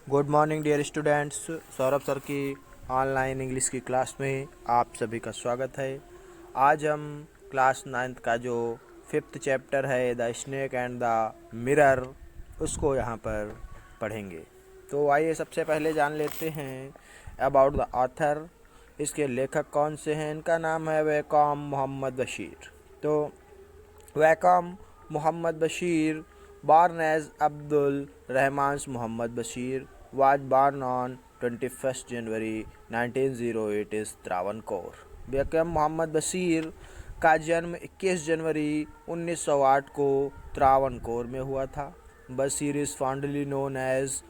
Good morning dear students. Saurabh sir की online English की class में आप सभी का स्वागत है। आज हम क्लास 9th का जो 5th चैप्टर है the snake and the mirror उसको यहाँ पर पढ़ेंगे। तो आइए सबसे पहले जान लेते हैं अबाउट द ऑथर। इसके लेखक कौन से हैं। इनका नाम है वैकॉम मोहम्मद बशीर। तो Vaikom Mohammad Basheer born as Abdul Rahman Muhammad Bashir was born on 21st January 1908 is Travancore। Vaikom Mohammad Basheer का जन्म 21 जनवरी 1908 को त्रावणकोर में हुआ था। Basheer is fondly known as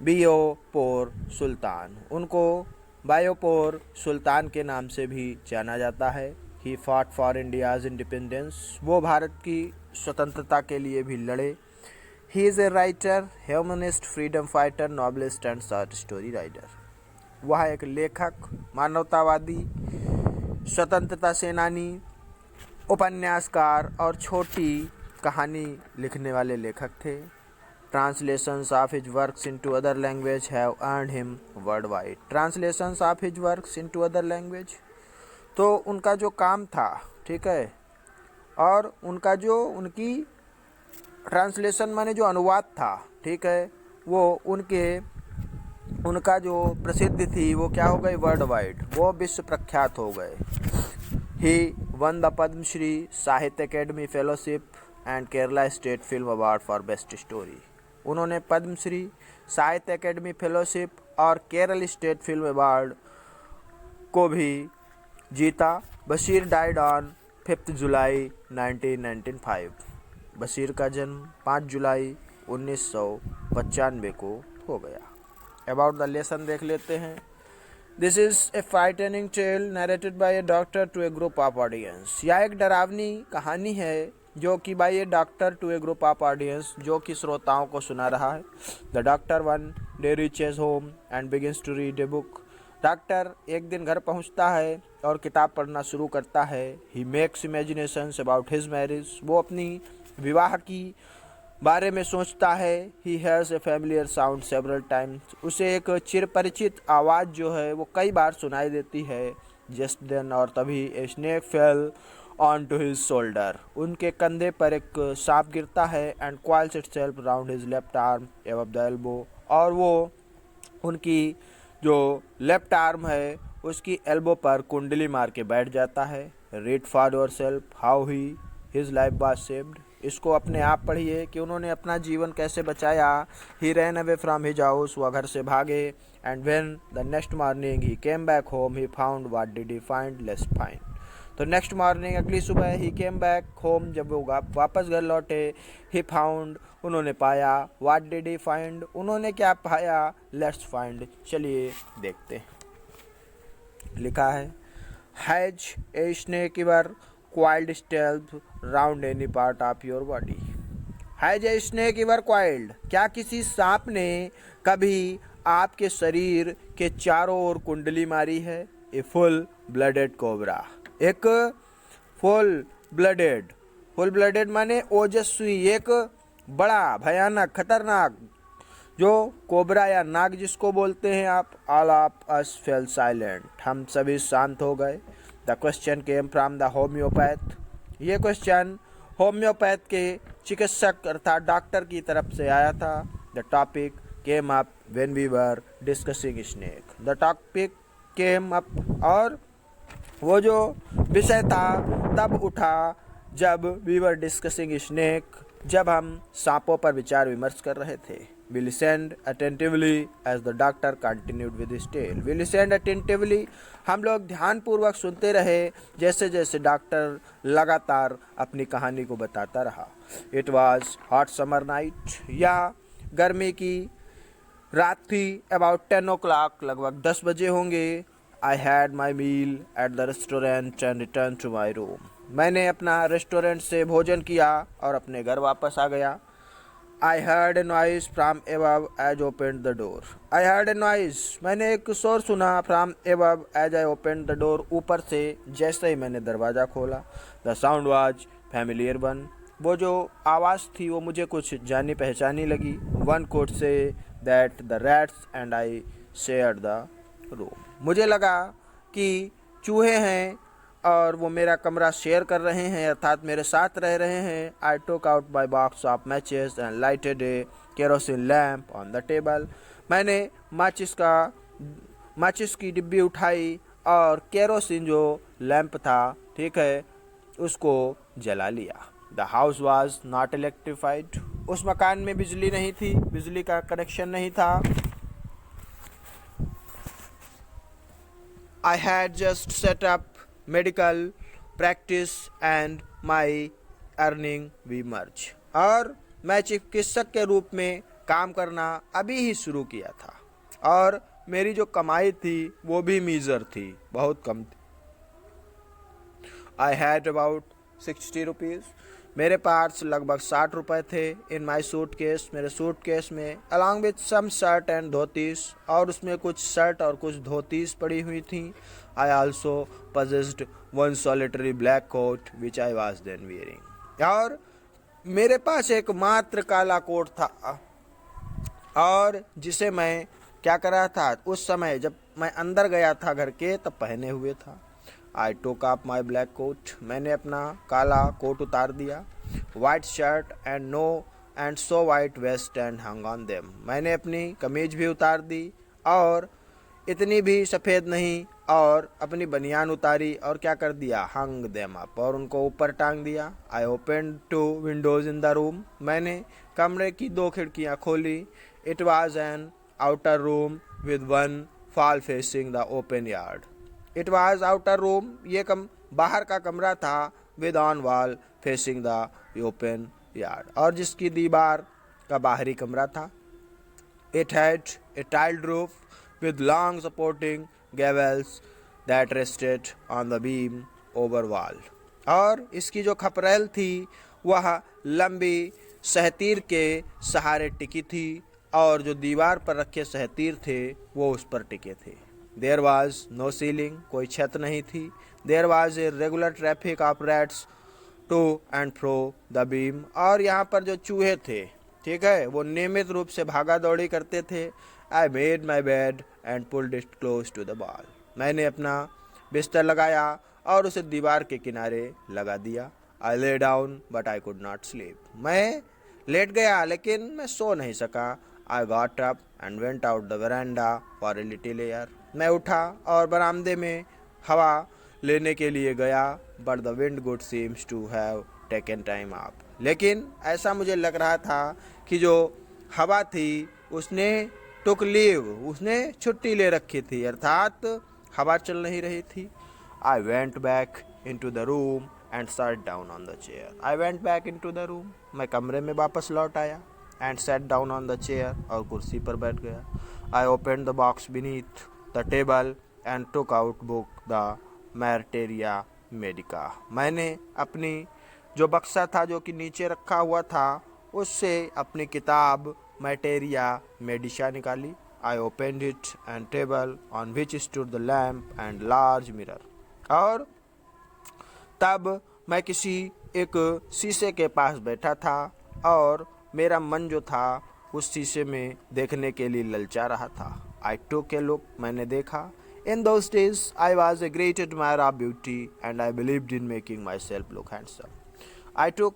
Beypore Sultan. उनको बायोपोर सुल्तान के नाम से भी जाना जाता है। He fought for India's independence. वो भारत की स्वतंत्रता के लिए भी लड़े। He is a writer, humanist, freedom fighter, novelist and short story writer. वह एक लेखक, मानवतावादी, स्वतंत्रता सेनानी, उपन्यासकार और छोटी कहानी लिखने वाले लेखक थे। Translations of his works into other language have earned him worldwide। Translations of his works into other language, तो उनका जो काम था, ठीक है, और उनकी ट्रांसलेशन माने जो अनुवाद था, ठीक है, वो उनका जो प्रसिद्धि थी वो क्या हो गई, वर्ल्ड वाइड, वो विश्व प्रख्यात हो गए। ही वन द पद्मश्री, साहित्य academy fellowship and Kerala state film award for best story. उन्होंने पद्मश्री, साहित्य अकेडमी फेलोशिप और केरल स्टेट फिल्म अवार्ड को भी जीता। बशीर डाइड ऑन 5 जुलाई 1995। बशीर का जन्म 5 जुलाई 1995 को हो गया। अबाउट द लेसन देख लेते हैं। This is a frightening tale narrated by a doctor to a group of audience. यह एक डरावनी कहानी है जो कि by a doctor to a group of audience, जो कि श्रोताओं को सुना रहा है। The doctor one day reaches home and begins to read a book. Doctor एक दिन घर पहुंचता है और किताब पढ़ना शुरू करता है। He makes imaginations about his marriage. वो अपनी विवाह की बारे में सोचता है। He has a familiar sound several times. उसे एक चिरपरिचित आवाज़ जो है वो कई बार सुनाई देती है। जस्ट देन, और तभी, a snake fell onto his shoulder. उनके कंधे पर एक सांप गिरता है and coils itself around his left arm above the elbow. और वो उनकी जो लेफ्ट आर्म है उसकी एल्बो पर कुंडली मार के बैठ जाता है। Read for your self how he his life was saved. इसको अपने आप पढ़िए कि उन्होंने अपना जीवन कैसे बचाया। He ran away from his house. वह घर से भागे। And when the next morning he came back home he found what did he find, let's find. तो नेक्स्ट मॉर्निंग, अगली सुबह, ही केम बैक होम, जब वो वापस घर लौटे, ही फाउंड, उन्होंने पाया, व्हाट डिड ही फाइंड, उन्होंने क्या पाया, लेट्स फाइंड, चलिए देखते हैं। लिखा है, has a snake इवर coiled stealth round any part of your body। Has a snake इवर coiled। क्या किसी सांप ने कभी आपके शरीर के चारों ओर कुंडली मारी है। A full blooded cobra. एक फुल ब्लडेड माने ओजस्वी, एक बड़ा, भयानक, खतरनाक जो कोबरा या नाग जिसको बोलते हैं आप। All of us fell silent. हम सभी शांत हो गए। The question came from the homeopath. ये क्वेश्चन होम्योपैथ के चिकित्सक अर्थात डॉक्टर की तरफ से आया था। The topic came up when we were discussing snake. The topic came up, और वो जो विषय था तब उठा जब वी वर डिस्कसिंग स्नेक, जब हम सांपों पर विचार विमर्श कर रहे थे। We listened attentively as the doctor continued with his tale। We listened attentively, हम लोग ध्यानपूर्वक सुनते रहे जैसे जैसे डॉक्टर लगातार अपनी कहानी को बताता रहा। It was hot summer night, या गर्मी की रात थी। About 10 o'clock, लगभग 10 बजे होंगे। I had my meal at the restaurant and returned to my room। मैंने अपना रेस्टोरेंट से भोजन किया और अपने घर वापस आ गया। I heard a noise from above as I opened the door। I heard a noise, मैंने एक शोर सुना, from above as I opened the door, ऊपर से जैसे ही मैंने दरवाज़ा खोला। The sound was familiar one। वो जो आवाज़ थी वो मुझे कुछ जानी पहचानी लगी। One could say that the rats and I shared the room. मुझे लगा कि चूहे हैं और वो मेरा कमरा शेयर कर रहे हैं, अर्थात मेरे साथ रह रहे हैं. I took out my box of matches and lighted a kerosene lamp on the table. मैंने माचिस की डिब्बी उठाई और केरोसिन जो लैंप था, ठीक है, उसको जला लिया. The house was not electrified. उस मकान में बिजली नहीं थी, बिजली का कनेक्शन नहीं था. I had just set up medical practice and my earning we merge. और मैं चिकित्सक के रूप में काम करना अभी ही शुरू किया था और मेरी जो कमाई थी वो भी मीजर थी, बहुत कम थी. I had about 60 rupees. मेरे पास लगभग 60 रुपए थे. इन माई सूटकेस, मेरे सूटकेस में, along with some shirt and dhotis, और उसमें कुछ शर्ट और कुछ धोतीस पड़ी हुई थी. I also possessed one solitary black coat which I was then wearing. और मेरे पास एक मात्र काला कोट था और जिसे मैं क्या कर रहा था, उस समय जब मैं अंदर गया था घर के तब पहने हुए था. I took up my black coat. मैंने अपना काला कोट उतार दिया. White shirt and so white vest and hung on them. मैंने अपनी कमीज भी उतार दी और इतनी भी सफ़ेद नहीं, और अपनी बनियान उतारी और क्या कर दिया, hung them up, और उनको ऊपर टांग दिया. I opened 2 windows in the room. मैंने कमरे की 2 खिड़कियाँ खोली. It was an outer room with one wall facing the open yard. It was outer room, ये बाहर का कमरा था, with on wall facing the open yard, और जिसकी दीवार का बाहरी कमरा था. It had a tiled roof with long supporting gavels that rested on the beam over wall. और इसकी जो खपरेल थी वह लंबी सहतीर के सहारे टिकी थी और जो दीवार पर रखे सहतीर थे वो उस पर टिके थे. There was no ceiling, कोई छत नहीं थी. There was a regular traffic of rats to and fro the beam, और यहाँ पर जो चूहे थे, ठीक है, वो नियमित रूप से भागा दौड़ी करते थे. I made my bed and pulled it close to the wall. मैंने अपना बिस्तर लगाया और उसे दीवार के किनारे लगा दिया. I lay down but I could not sleep. मैं लेट गया लेकिन मैं सो नहीं सका. I got up and went out the veranda for a little air. मैं उठा और बरामदे में हवा लेने के लिए गया. But the wind good seems to have taken time off. लेकिन ऐसा मुझे लग रहा था कि जो हवा थी उसने took leave, उसने छुट्टी ले रखी थी, अर्थात हवा चल नहीं रही थी. I went back into the room and sat down on the chair. I went back into the room. मैं कमरे में वापस लौट आया. And sat down on the chair, और कुर्सी पर बैठ गया. I opened the box beneath the table and took out book the Materia Medica. मैंने अपनी जो बक्सा था जो कि नीचे रखा हुआ था उससे अपनी किताब Materia Medica निकाली. I opened it and table on which stood the lamp and large mirror. और तब मैं किसी एक शीशे के पास बैठा था और मेरा मन जो था उस शीशे में देखने के लिए ललचा रहा था. I took a look, मैंने देखा. In those days, I was a great admirer of beauty and I believed in making myself look handsome. I took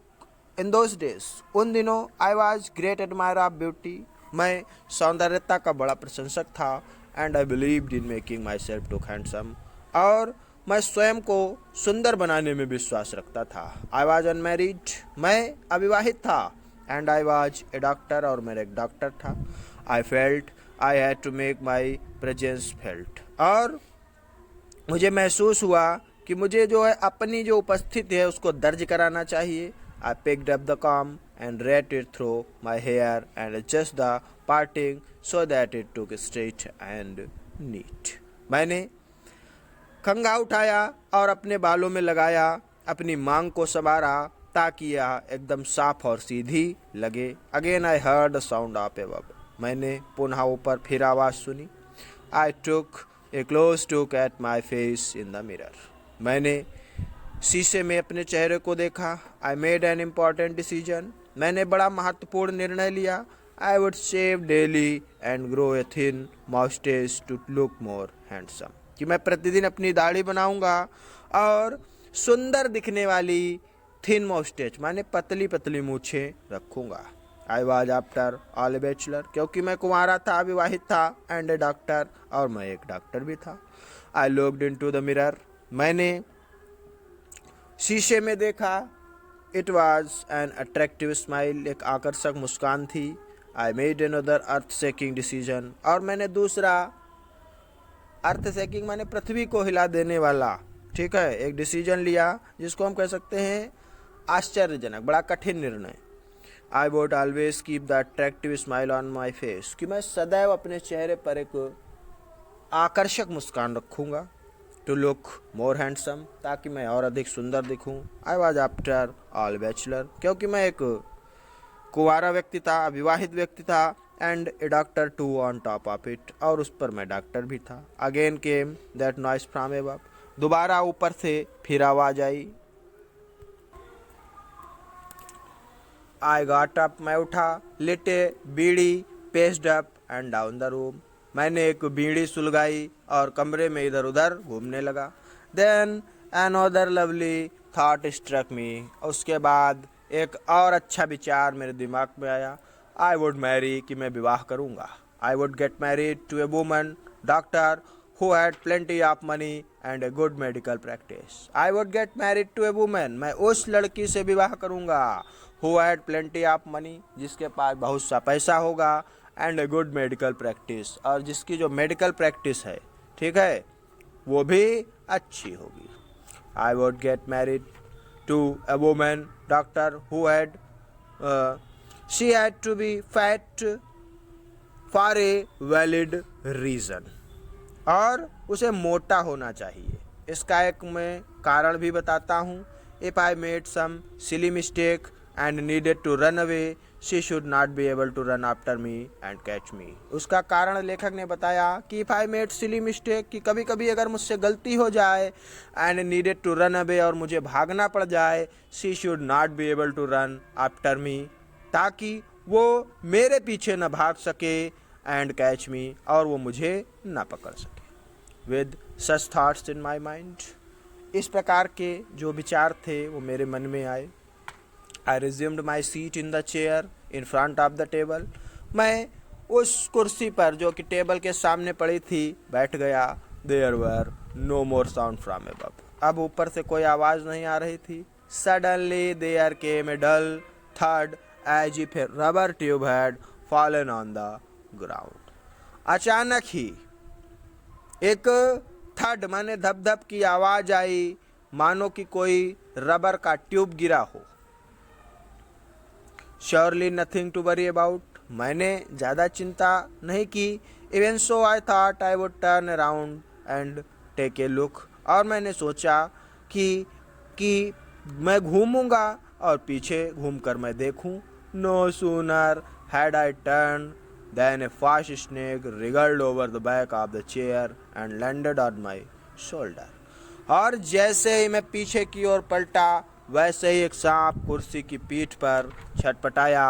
in those days, उन दिनों, I was great admirer of beauty, मैं सौंदर्यता का बड़ा प्रशंसक था. And I believed in making myself look handsome, और मैं स्वयं को सुंदर बनाने में विश्वास रखता था. I was unmarried, मैं अविवाहित था. And I was a doctor, और मैं एक डॉक्टर था. I felt I had to make my presence felt, और मुझे महसूस हुआ कि मुझे जो है अपनी जो उपस्थिति है उसको दर्ज कराना चाहिए. I picked up the comb and ran it through my hair and adjusted the parting so that it took straight and neat. मैंने कंघा उठाया और अपने बालों में लगाया, अपनी मांग को संवारा ताकि यह एकदम साफ और सीधी लगे. Again I heard the sound of a bubble. मैंने पुनः ऊपर फिर आवाज़ सुनी. I took a close look at my face in the mirror. मैंने शीशे में अपने चेहरे को देखा. I made an important decision. मैंने बड़ा महत्वपूर्ण निर्णय लिया. I would shave daily and grow a thin mustache to look more handsome. कि मैं प्रतिदिन अपनी दाढ़ी बनाऊंगा और सुंदर दिखने वाली थिन मुस्टेच माने पतली पतली मूछें रखूंगा. आई वॉज आफ्टर ऑल बैचलर, क्योंकि मैं कुंवारा था, विवाहित था, एंड ए डॉक्टर, और मैं एक डॉक्टर भी था. I looked into the mirror, मैंने शीशे में देखा. It was an attractive smile, एक आकर्षक मुस्कान थी. I made another earth shaking decision, और मैंने दूसरा अर्थ शेकिंग माने पृथ्वी को हिला देने वाला, ठीक है, एक डिसीजन लिया जिसको हम कह सकते हैं आश्चर्यजनक, बड़ा कठिन निर्णय. I would always keep the attractive smile on my face, कि मैं सदैव अपने चेहरे पर एक आकर्षक मुस्कान रखूंगा. टू लुक मोर हैंडसम, ताकि मैं और अधिक सुंदर दिखूं. I was after all bachelor, क्योंकि मैं एक कुंवारा व्यक्ति था, विवाहित व्यक्ति था, and a doctor too on top of it, और उस पर मैं डॉक्टर भी था. Again came that noise from above, दोबारा ऊपर से फिर आवाज आई. आई गॉट अप, मैं उठा. Lit a bidi, paced up and down the room, मैंने एक बीड़ी सुलगाई और कमरे में इधर उधर घूमने लगा. Then another lovely thought struck me, उसके बाद एक और अच्छा विचार मेरे दिमाग में आया. आई वुड मैरी, कि मैं विवाह करूंगा. I would get married to a woman doctor who had plenty of money and a good medical practice. I would get married to a woman, मैं उस लड़की से विवाह करूंगा who had plenty of money, जिसके पास बहुत सा पैसा होगा, and a good medical practice, और जिसकी जो मेडिकल प्रैक्टिस है, ठीक है, वो भी अच्छी होगी. I would get married to a woman doctor who had she had to be fat for a valid reason, और उसे मोटा होना चाहिए. इसका एक मैं कारण भी बताता हूँ. If I made some silly mistake and needed to run away, she should not be able to run after me and catch me. उसका कारण लेखक ने बताया कि if I made silly mistake, कि कभी कभी अगर मुझसे गलती हो जाए, and needed to run away, और मुझे भागना पड़ जाए, she should not be able to run after me, ताकि वो मेरे पीछे न भाग सके, एंड कैच मी, और वो मुझे न पकड़ सके. With such thoughts in my mind, इस प्रकार के जो विचार थे वो मेरे मन में आए. I resumed my seat in the chair in front of the table, मैं उस कुर्सी पर जो कि टेबल के सामने पड़ी थी बैठ गया. There were no more sound from above, अब ऊपर से कोई आवाज़ नहीं आ रही थी. Suddenly there came a dull थर्ड as if a rubber tube had fallen on the ground. अचानक ही एक थर्ड माने धप धप की आवाज आई, मानो कि कोई रबर का ट्यूब गिरा हो. Surely nothing to worry about, मैंने ज़्यादा चिंता नहीं की. Even so I thought I would turn around and take a look, और मैंने सोचा कि मैं घूमूंगा और पीछे घूमकर मैं देखूं. No sooner had I turn then a fast snake wriggled over the back of the chair and landed on my shoulder. और जैसे ही मैं पीछे की ओर पलटा, वैसे ही एक सांप कुर्सी की पीठ पर छटपटाया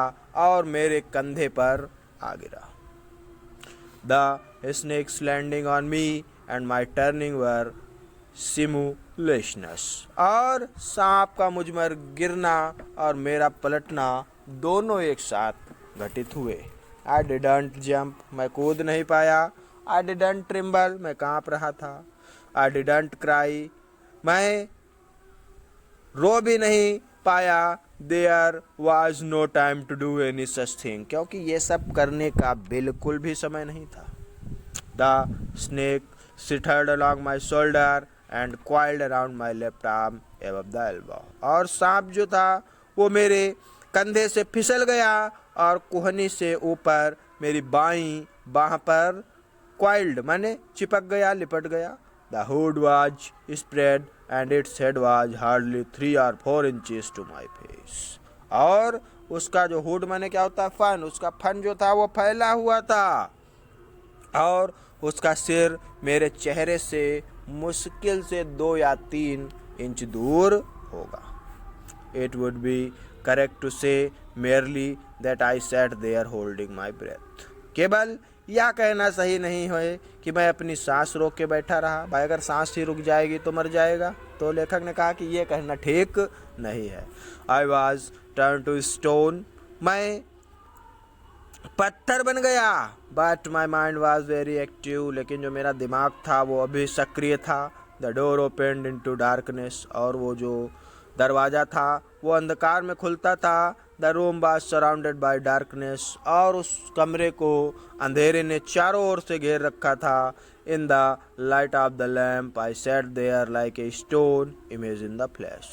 और मेरे कंधे पर आ गिरा. The snakes landing on me and my turning were simultaneous. और सांप का मुझ पर गिरना और मेरा पलटना दोनों एक साथ घटित हुए. I didn't jump, मैं कूद नहीं पाया. I didn't tremble, मैं काँप रहा था. I didn't cry, मैं रो भी नहीं पाया. There was no time to do any such thing, क्योंकि ये सब करने का बिल्कुल भी समय नहीं था. The snake slithered along my shoulder and coiled around my left arm above the elbow. और सांप जो था वो मेरे कंधे से फिसल गया और कोहनी से ऊपर मेरी बाईं बाह पर क्वाइल्ड माने चिपक गया, लिपट गया. The hood was spread and its head was hardly 3 or 4 inches to my face. और उसका जो हुड माने क्या होता है, फन, उसका फन जो था वो फैला हुआ था और उसका सिर मेरे चेहरे से मुश्किल से 2 या 3 इंच दूर होगा. It would be correct to say merely that I sat there holding my breath. केवल यह कहना सही नहीं है कि मैं अपनी सांस रोक के बैठा रहा। भाई अगर सांस ही रुक जाएगी तो मर जाएगा। तो लेखक ने कहा कि ये कहना ठीक नहीं है। I was turned to stone, मैं पत्थर बन गया। But my mind was very active, लेकिन जो मेरा दिमाग था वो अभी सक्रिय था। The door opened into darkness, और वो जो दरवाज़ा था वो अंधकार में खुलता था। The room was surrounded by darkness, और उस कमरे को अंधेरे ने चारों ओर से घेर रखा था। In the light of the lamp, I sat there like a stone image in the flesh,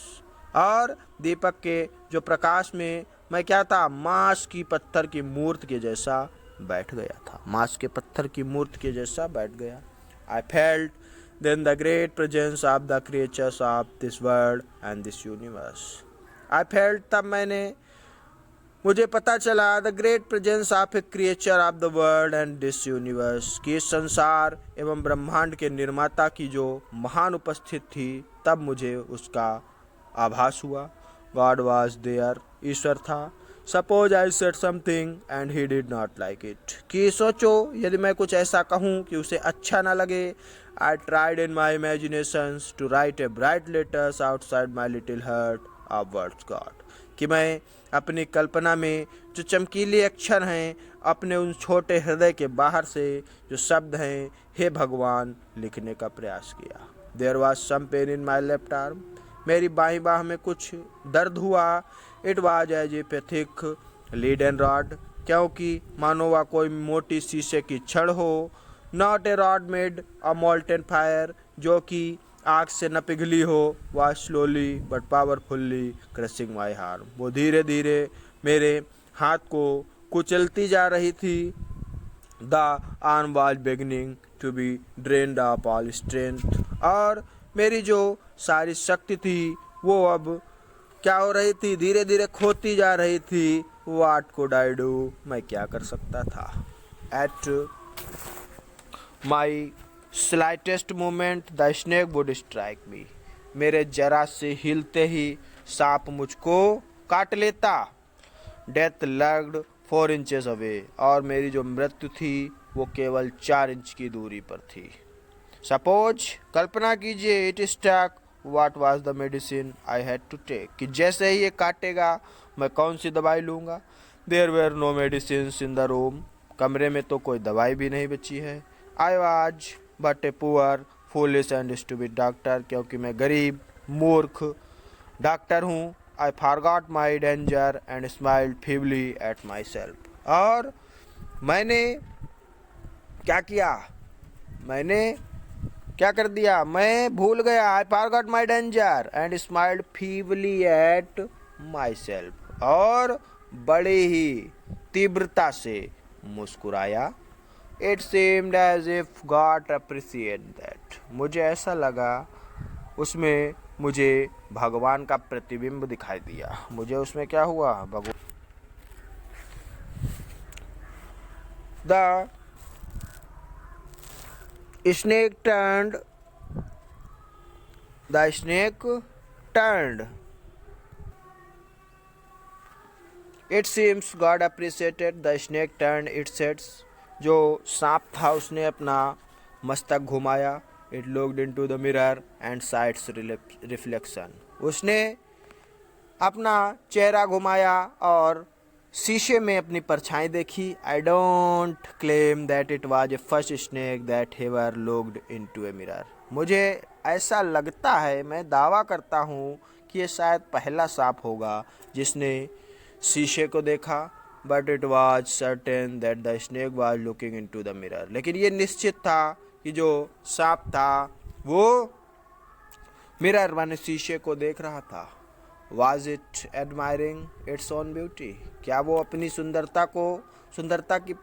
और दीपक के जो प्रकाश में मैं क्या था, मांस की पत्थर की मूर्ति के जैसा बैठ गया था। मांस के पत्थर की मूर्ति के जैसा बैठ गया। I felt then the great presence of the creatures of this world and this universe. I felt, तब मुझे पता चला, the great presence of A creature of the world and this universe, कि इस संसार एवं ब्रह्मांड के निर्माता की जो महान उपस्थित थी, तब मुझे उसका आभास हुआ। गॉड वॉज देयर, ईश्वर था। Suppose I said something and he did not like it, कि सोचो यदि मैं कुछ ऐसा कहूँ कि उसे अच्छा ना लगे। I tried in my imaginations to write a bright letters outside my little heart of words God, कि मैं अपनी कल्पना में जो चमकीले अक्षर हैं अपने उन छोटे हृदय के बाहर से जो शब्द हैं हे भगवान लिखने का प्रयास किया। There was some pain in my left arm, मेरी बाईं बाह में कुछ दर्द हुआ। It was as a thick lead and rod, क्योंकि मानो वह कोई मोटी शीशे की छड़ हो। Not a rod made a molten fire, जो कि आग से न पिघली हो। वह slowly but powerfully crushing my arm, वो धीरे धीरे मेरे हाथ को कुचलती जा रही थी। The arm was beginning to be drained of all strength, और मेरी जो सारी शक्ति थी वो अब क्या हो रही थी, धीरे धीरे खोती जा रही थी। व्हाट कुड आई डू, मैं क्या कर सकता था। At my slightest moment the snake would strike मी, मेरे जरा से हिलते ही सांप मुझको काट लेता। डेथ लग्ड 4 इंचेस अवे, और मेरी जो मृत्यु थी वो केवल 4 इंच की दूरी पर थी। सपोज, कल्पना कीजिए, it stuck, what was the medicine I had to take, कि जैसे ही ये काटेगा मैं कौन सी दवाई लूँगा। There were no medicine in the room, कमरे में तो कोई दवाई भी नहीं बची है। I was but a poor foolish and stupid doctor, क्योंकि मैं गरीब मूर्ख डॉक्टर हूँ। I forgot my danger and smiled feebly at myself, और मैंने क्या किया, मैंने क्या कर दिया, मैं भूल गया। I forgot my danger and smiled feebly at myself, और बड़े ही तीव्रता से मुस्कुराया। It seemed as if God appreciated that, मुझे ऐसा लगा उसमें मुझे भगवान का प्रतिबिंब दिखाई दिया। मुझे उसमें क्या हुआ, भगवान। The snake turned. It seems God appreciated the snake turned its heads, जो सांप था उसने अपना मस्तक घुमाया। It looked into the mirror and side it's reflection, उसने अपना चेहरा घुमाया और शीशे में अपनी परछाई देखी। I don't claim that it was a first snake that ever looked into a mirror, मुझे ऐसा लगता है, मैं दावा करता हूँ कि ये शायद पहला सांप होगा जिसने शीशे को देखा। But it was certain that the snake was looking into the mirror, लेकिन ये निश्चित था कि जो सांप था वो मिरर माने शीशे को देख रहा था। Was it admiring its own beauty, क्या वो अपनी सुंदरता की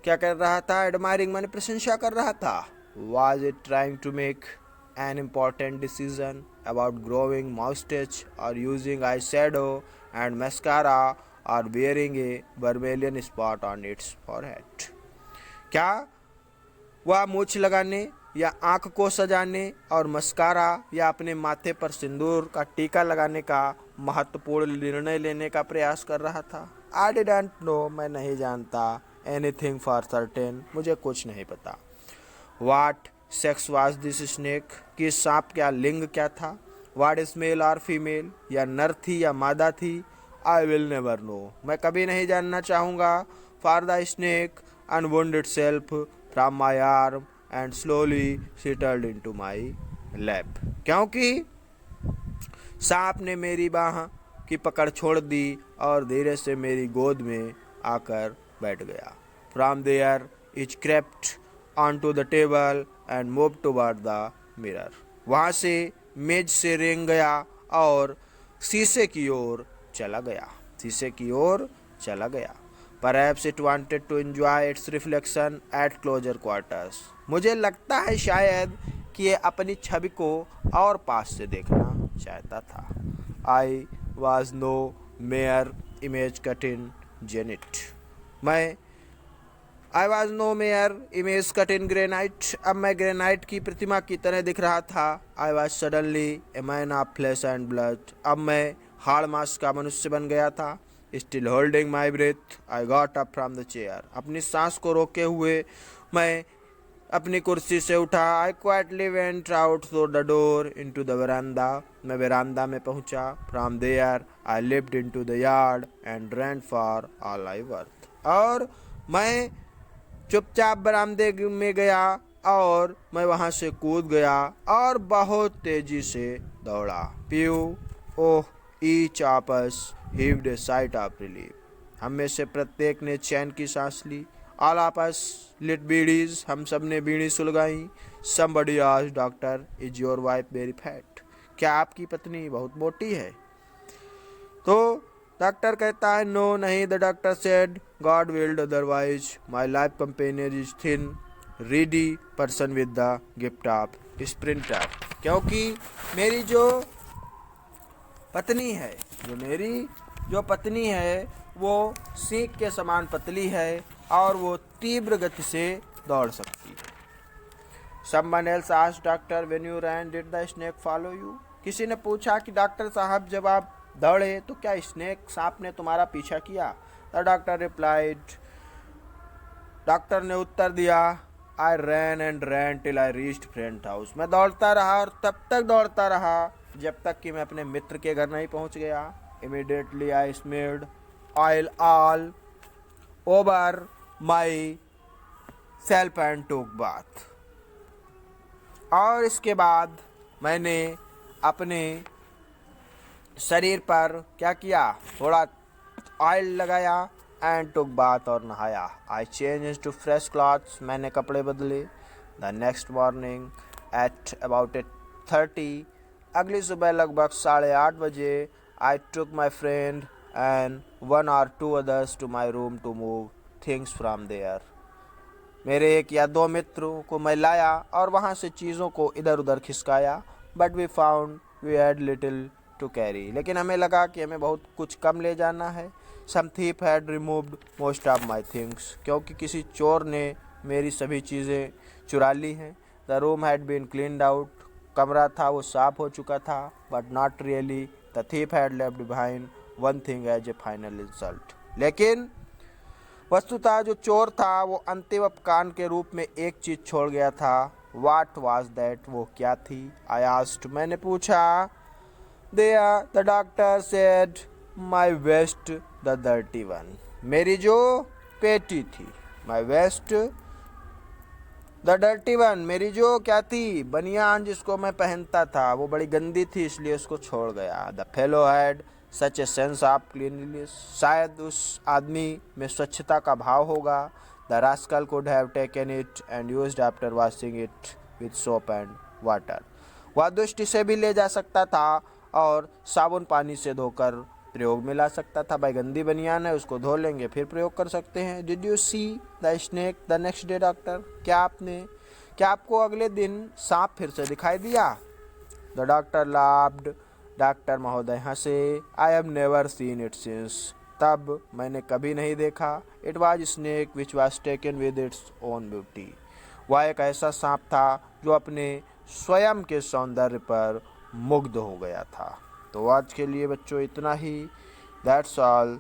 क्या कर रहा था, एडमायरिंग माने प्रशंसा कर रहा था। Was it trying to make an important decision about growing moustache और using eye shadow and mascara और wearing a vermilion spot on its forehead, क्या वह मूछ लगाने या आँख को सजाने और मस्कारा या अपने माथे पर सिंदूर का टीका लगाने का महत्वपूर्ण निर्णय लेने का प्रयास कर रहा था। आई डिडंट नो, मैं नहीं जानता। एनीथिंग फॉर सर्टेन, मुझे कुछ नहीं पता। वाट सेक्स वाज दिस स्नेक, कि सांप क्या लिंग क्या था। वाट इज मेल और फीमेल, या नर थी या मादा थी। आई विल नेवर नो, मैं कभी नहीं जानना चाहूँगा। For the snake unwound itself from my arm and slowly settled into my lap, क्योंकि सांप ने मेरी बाह की पकड़ छोड़ दी और धीरे से मेरी गोद में आकर बैठ गया। From there it crept onto the table and move toward the mirror, वहाँ से मेज से रेंग गया और शीशे की ओर चला गया। शीशे की ओर चला गया। Perhaps it wanted to enjoy its reflection at closer quarters, मुझे लगता है शायद कि ये अपनी छवि को और पास से देखना चाहता था। I was no mere image cut in granite, I was no mere image cut in granite, अब मैं ग्रेनाइट की प्रतिमा की तरह दिख रहा था। I was suddenly a man of flesh and blood, अब मैं हाड़ मांस का मनुष्य बन गया था। Still holding my breath, I got up from the chair, अपनी सांस को रोके हुए मैं अपनी कुर्सी से उठा। I quietly went out through the door into the veranda, मैं वेरांदा में पहुंचा। From there I leaped into the yard and ran for all I worth, और मैं चुपचाप बरामदे में गया और मैं वहां से कूद गया और बहुत तेजी से दौड़ा। Phew oh each of us heaved a sigh of relief, हम में से प्रत्येक ने चैन की सांस ली। All of us lit bidis, हम सब ने बीड़ी सुलगाई। Somebody asked, Doctor, is your wife very fat, क्या आपकी पत्नी बहुत मोटी है। तो डॉक्टर कहता है नो नहीं। The doctor said God willed otherwise, my life companion is thin reedy person with the gift of sprinter, क्योंकि मेरी जो पत्नी है वो सीख के समान पतली है और वो तीव्र गति से दौड़ सकती है। Someone else asked doctor, when you ran, did the snake follow you? किसी ने पूछा कि डॉक्टर साहब जब आप दौड़े तो क्या स्नेक सांप ने तुम्हारा पीछा किया। The doctor replied, डॉक्टर ने उत्तर दिया, I ran and ran till I reached friend house, मैं दौड़ता रहा और तब तक दौड़ता रहा जब तक कि मैं अपने मित्र के घर नहीं पहुंच गया। Immediately I smeared oil all over myself and took bath, और इसके बाद मैंने अपने शरीर पर क्या किया, थोड़ा ऑयल लगाया एंड टुक बाथ, और नहाया। I change to fresh clothes, मैंने कपड़े बदले। The next morning at about 8:30, अगली सुबह लगभग 8:30 बजे, I took my friend and 1 or 2 others to my room to move things from there, मेरे 1 या 2 मित्रों को मैं लाया और वहाँ से चीज़ों को इधर उधर खिसकाया। But we found we had little to carry, लेकिन हमें लगा कि हमें बहुत कुछ कम ले जाना है। Some thief had removed most of my things, क्योंकि किसी चोर ने मेरी सभी चीज़ें चुरा ली हैं। The room had been cleaned out, कमरा था वो साफ हो चुका था। But not really, the thief had left behind one thing as a final insult, लेकिन वस्तुतः जो चोर था वो अंतिम अपमान के रूप में एक चीज़ छोड़ गया था। वाट वॉज दैट, वो क्या थी। आई आस्क्ड, मैंने पूछा। There the doctor said my vest the dirty one, मेरी जो पेटी थी। My vest the dirty one, मेरी जो क्या थी, बनियान जिसको मैं पहनता था वो बड़ी गंदी थी, इसलिए उसको छोड़ गया। The fellow had such a sense of cleanliness, शायद उस आदमी में स्वच्छता का भाव होगा। The rascal could have taken it and used after washing it with soap and water, वह दुष्ट इसे भी ले जा सकता था और साबुन पानी से धोकर प्रयोग में ला सकता था। भाई गंदी बनियान है, उसको धो लेंगे फिर प्रयोग कर सकते हैं। Did you see the snake the next day doctor, क्या आपको अगले दिन सांप फिर से दिखाई दिया। द डॉक्टर लाफ्ड, डॉक्टर महोदय हंसे। I have never seen it since, तब मैंने कभी नहीं देखा। It was snake which was taken with its own beauty, वह एक ऐसा सांप था जो अपने स्वयं के सौंदर्य पर मुग्ध हो गया था। तो आज के लिए बच्चों इतना ही। That's all.